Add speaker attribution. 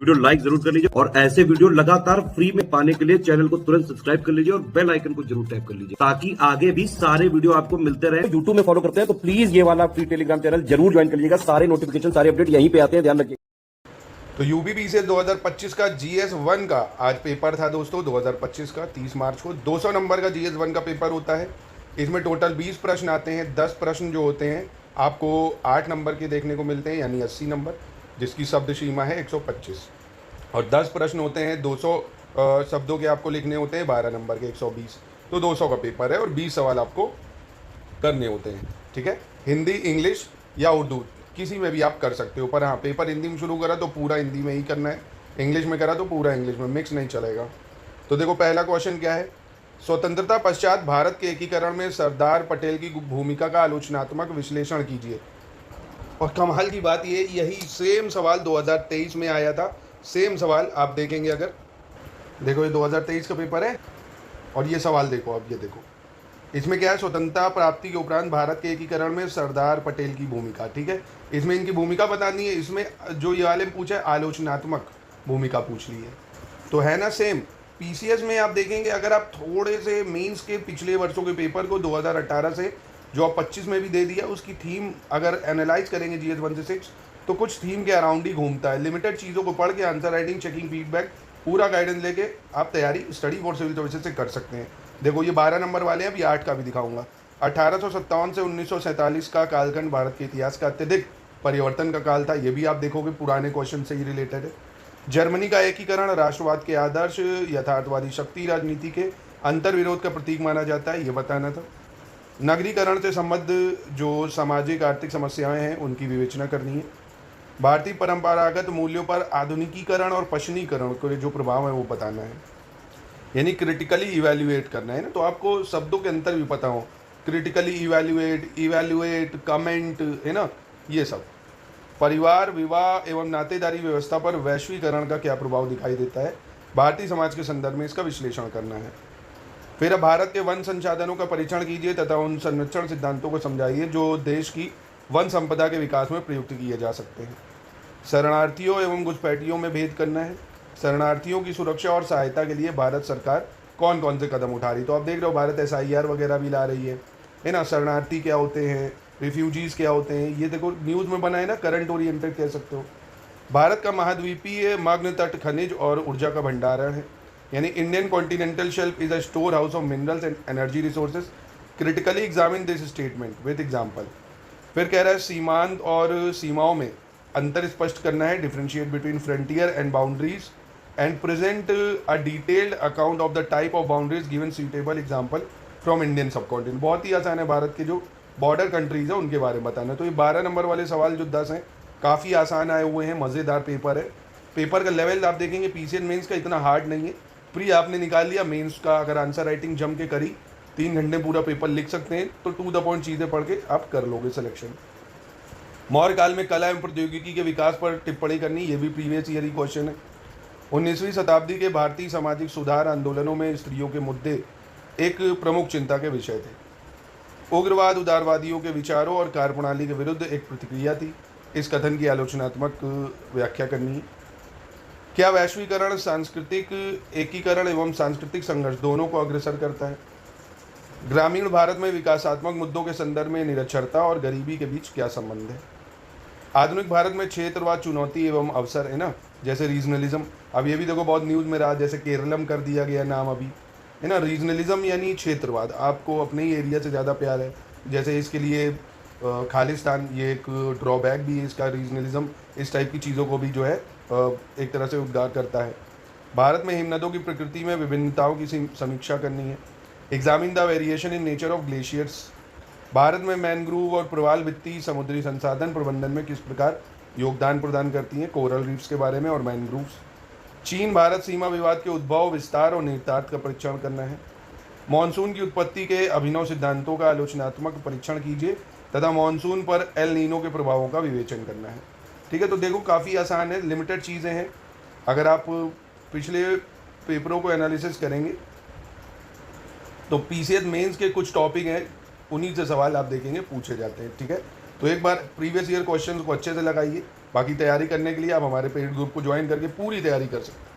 Speaker 1: Video like जरूर कर लीजिए और ऐसे वीडियो लगातार फ्री में पाने के लिए चैनल को तुरंत सब्सक्राइब कर लीजिए और बेल आइकन को जरूर टैप कर लीजिए ताकि आगे भी सारे वीडियो आपको मिलते रहे।
Speaker 2: यूट्यूब में फॉलो करते हैं तो प्लीज ये वाला फ्री टेलीग्राम चैनल जरूर ज्वाइन कर लीजिएगा। सारे नोटिफिकेशन सारे अपडेट यहीं पे आते हैं, ध्यान रखिए।
Speaker 3: तो यूबीपी से 2025 का GS1 का आज पेपर था दोस्तों। 2025 का 30 मार्च को 200 नंबर का GS1 का पेपर होता है। इसमें टोटल 20 प्रश्न आते हैं। 10 प्रश्न जो होते हैं आपको 8 नंबर के देखने को मिलते हैं, यानी 80 नंबर, जिसकी शब्द सीमा है 125। और 10 प्रश्न होते हैं 200 शब्दों के आपको लिखने होते हैं, 12 नंबर के 120। तो 200 का पेपर है और 20 सवाल आपको करने होते हैं। ठीक है, हिंदी, इंग्लिश या उर्दू किसी में भी आप कर सकते हो, पर हाँ, पेपर हिंदी में शुरू करा तो पूरा हिंदी में ही करना है, इंग्लिश में करा तो पूरा इंग्लिश में, मिक्स नहीं चलेगा। तो देखो पहला क्वेश्चन क्या है। स्वतंत्रता पश्चात भारत के एकीकरण में सरदार पटेल की भूमिका का आलोचनात्मक विश्लेषण कीजिए। और कमाल की बात ये, यही सेम सवाल 2023 में आया था। सेम सवाल आप देखेंगे, अगर देखो ये 2023 का पेपर है और ये सवाल देखो, अब ये देखो इसमें क्या है, स्वतंत्रता प्राप्ति के उपरांत भारत के एकीकरण में सरदार पटेल की भूमिका। ठीक है, इसमें इनकी भूमिका बतानी है। इसमें जो ये वाले पूछा है आलोचनात्मक भूमिका पूछ ली है, तो है ना सेम। पीसीएस में आप देखेंगे, अगर आप थोड़े से मेंस के पिछले वर्षों के पेपर को 2018 से जो आप 25 में भी दे दिया, उसकी थीम अगर एनालाइज करेंगे GS1 से 6, तो कुछ थीम के अराउंड ही घूमता है। लिमिटेड चीज़ों को पढ़ के आंसर राइटिंग, चेकिंग, फीडबैक, पूरा गाइडेंस लेके आप तैयारी स्टडी फॉर सिविल सर्विसेज से कर सकते हैं। देखो ये 12 नंबर वाले हैं, अभी 8 का भी दिखाऊंगा। 1857 से 1947 का कालखंड भारत के इतिहास का अत्यधिक परिवर्तन का काल था। ये भी आप देखोगे पुराने क्वेश्चन से ही रिलेटेड है। जर्मनी का एकीकरण राष्ट्रवाद के आदर्श यथार्थवादी शक्ति राजनीति के अंतर्विरोध का प्रतीक माना जाता है, ये बताना था। नगरीकरण से संबद्ध जो सामाजिक आर्थिक समस्याएं हैं उनकी विवेचना करनी है। भारतीय परंपरागत मूल्यों पर आधुनिकीकरण और पश्चिमीकरण के जो प्रभाव है वो बताना है, यानी क्रिटिकली इवैल्यूएट करना है ना। तो आपको शब्दों के अंतर भी पता हो, क्रिटिकली इवैल्यूएट, कमेंट, है ना, ये सब। परिवार, विवाह एवं नातेदारी व्यवस्था पर वैश्वीकरण का क्या प्रभाव दिखाई देता है, भारतीय समाज के संदर्भ में इसका विश्लेषण करना है। फिर अब भारत के वन संसाधनों का परीक्षण कीजिए तथा उन संरक्षण सिद्धांतों को समझाइए जो देश की वन संपदा के विकास में प्रयुक्त किए जा सकते हैं। शरणार्थियों एवं घुसपैठियों में भेद करना है। शरणार्थियों की सुरक्षा और सहायता के लिए भारत सरकार कौन कौन से कदम उठा रही, तो आप देख रहे हो भारत SIR वगैरह भी ला रही है ना। शरणार्थी क्या होते हैं, रिफ्यूजीज़ क्या होते हैं, ये देखो न्यूज़ में बना है ना, करंट ओरिएंटेड कह सकते हो। भारत का महाद्वीपीय मग्न तट खनिज और ऊर्जा का भंडारण है, यानी Indian continental shelf is a store house of minerals and energy resources. Critically examine this statement with example. फिर कह रहा है सीमांत और सीमाओं में अंतर स्पष्ट करना है, differentiate between frontier and boundaries and present a detailed account of the type of boundaries given suitable example from Indian subcontinent. बहुत ही आसान है, भारत के जो बॉर्डर कंट्रीज है उनके बारे में बताना। तो ये 12 नंबर वाले सवाल जो 10 हैं काफ़ी आसान आए हुए हैं, मज़ेदार पेपर है। पेपर का लेवल आप देखेंगे पीसीएस मेंस का इतना हार्ड नहीं है। प्री आपने निकाल लिया, मेंस का अगर आंसर राइटिंग जम के करी 3 घंटे पूरा पेपर लिख सकते हैं, तो टू द पॉइंट चीज़ें पढ़ के आप कर लोगे सिलेक्शन। मौर्य काल में कला एवं प्रौद्योगिकी के विकास पर टिप्पणी करनी, ये भी प्रीवियस ईयर ही क्वेश्चन है। 19वीं शताब्दी के भारतीय सामाजिक सुधार आंदोलनों में स्त्रियों के मुद्दे एक प्रमुख चिंता के विषय थे। उग्रवाद उदारवादियों के विचारों और कार्यप्रणाली के विरुद्ध एक प्रतिक्रिया थी। इस कथन की आलोचनात्मक व्याख्या करनी है। क्या वैश्वीकरण सांस्कृतिक एकीकरण एवं सांस्कृतिक संघर्ष दोनों को अग्रसर करता है? ग्रामीण भारत में विकासात्मक मुद्दों के संदर्भ में निरक्षरता और गरीबी के बीच क्या संबंध है? आधुनिक भारत में क्षेत्रवाद चुनौती एवं अवसर, है ना, जैसे रीजनलिज्म। अब ये भी देखो बहुत न्यूज़ में रहा, जैसे केरलम कर दिया गया नाम अभी, है ना। रीजनलिज्म यानी क्षेत्रवाद, आपको अपने ही एरिया से ज़्यादा प्यार है, जैसे इसके लिए खालिस्तान, ये एक ड्रॉबैक भी है इसका। रीजनलिज्म इस टाइप की चीज़ों को भी जो है एक तरह से उद्गार करता है। भारत में हिमनदों की प्रकृति में विभिन्नताओं की समीक्षा करनी है। Examine the variation in nature of glaciers. Bharat में मैनग्रूव और प्रवाल भित्ति समुद्री संसाधन प्रबंधन में किस प्रकार योगदान प्रदान करती हैं, कोरल रीफ्स के बारे में और मैनग्रूव्स। चीन भारत सीमा विवाद के उद्भव, विस्तार और निहितार्थ का परीक्षण करना है। मानसून की उत्पत्ति के अभिनव सिद्धांतों का आलोचनात्मक परीक्षण कीजिए तथा मानसून पर एल नीनो के प्रभावों का विवेचन करना है। ठीक है, तो देखो काफ़ी आसान है, लिमिटेड चीज़ें हैं। अगर आप पिछले पेपरों को एनालिसिस करेंगे तो पीसीएस मेंस के कुछ टॉपिक हैं, उन्हीं से सवाल आप देखेंगे पूछे जाते हैं। ठीक है, तो एक बार प्रीवियस ईयर क्वेश्चंस को अच्छे से लगाइए, बाकी तैयारी करने के लिए आप हमारे पेड ग्रुप को ज्वाइन करके पूरी तैयारी कर सकते हैं।